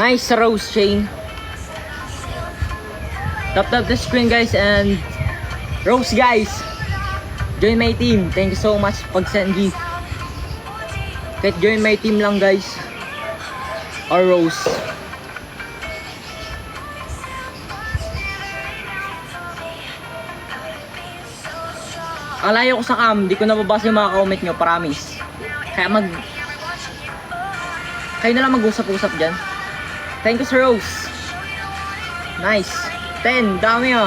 Nice rose chain. Tap the screen guys and rose guys. Join my team. Thank you so much pag send gift. Kahit join my team lang guys. Or rose. Ang layo ko sa cam, di ko nababasa yung mga comment nyo, promise. Kaya kayo na lang mag-usap-usap dyan. Thank you Sir Rose. Nice. 10, dami oh.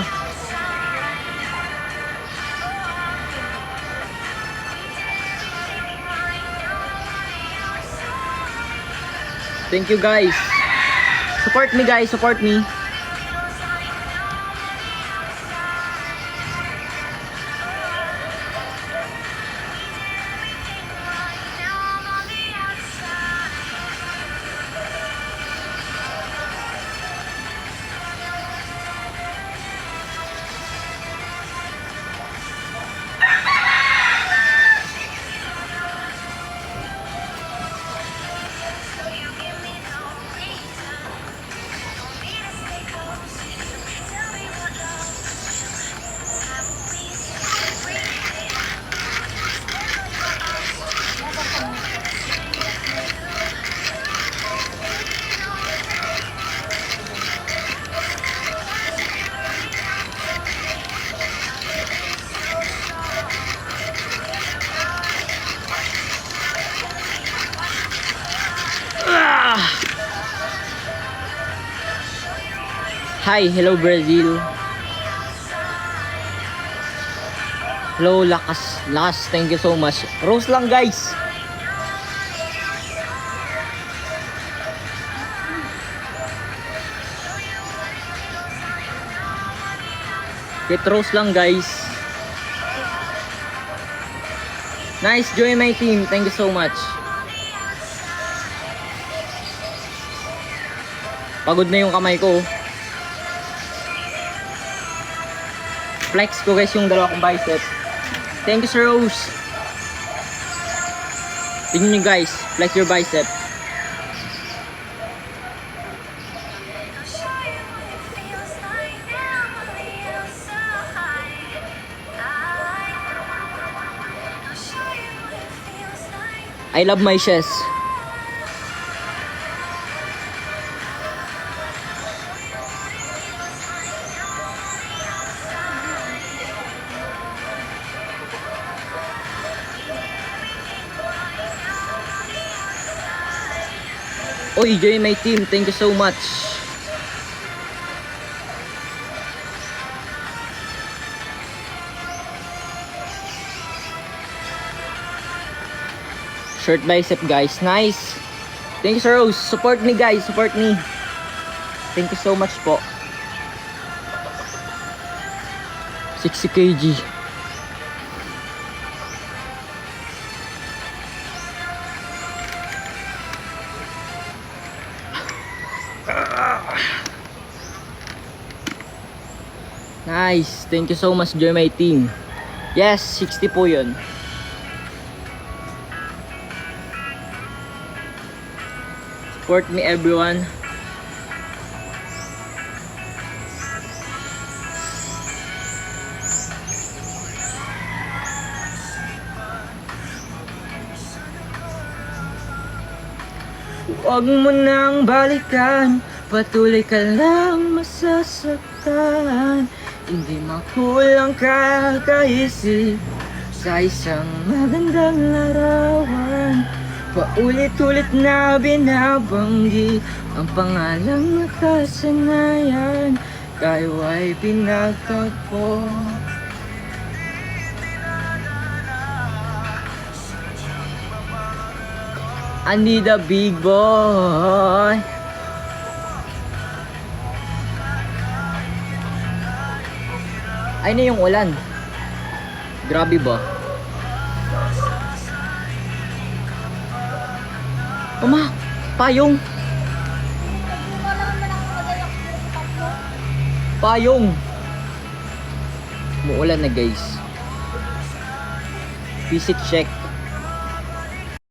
Thank you guys. Support me guys, support me. Hi, hello Brazil. Hello Lakas, thank you so much. Rose lang guys. Get rose lang guys. Nice, join my team. Thank you so much. Pagod na yung kamay ko. Flex ko guys yung dalawa kong bicep. Thank you Sir Rose. Tingnan nyo guys, flex your bicep. I love my chest. Oy, join my team. Thank you so much. Short bicep guys. Nice. Thank you Sir Rose. Support me guys. Support me. Thank you so much po. 60 kg. Nice. Thank you so much, join my team. Yes, 60 po yun. Support me everyone. Huwag mo nang balikan, patuloy ka lang masasaktan. Hindi makulang kakaisip sa isang magandang larawan. Paulit-ulit na binabanggit ang pangalang nakasanayan. Kayo ay pinagtagpo. I need a big boy. Ay na yung ulan. Grabe ba? Uma, payong. Payong. Muulan na guys. Visit check.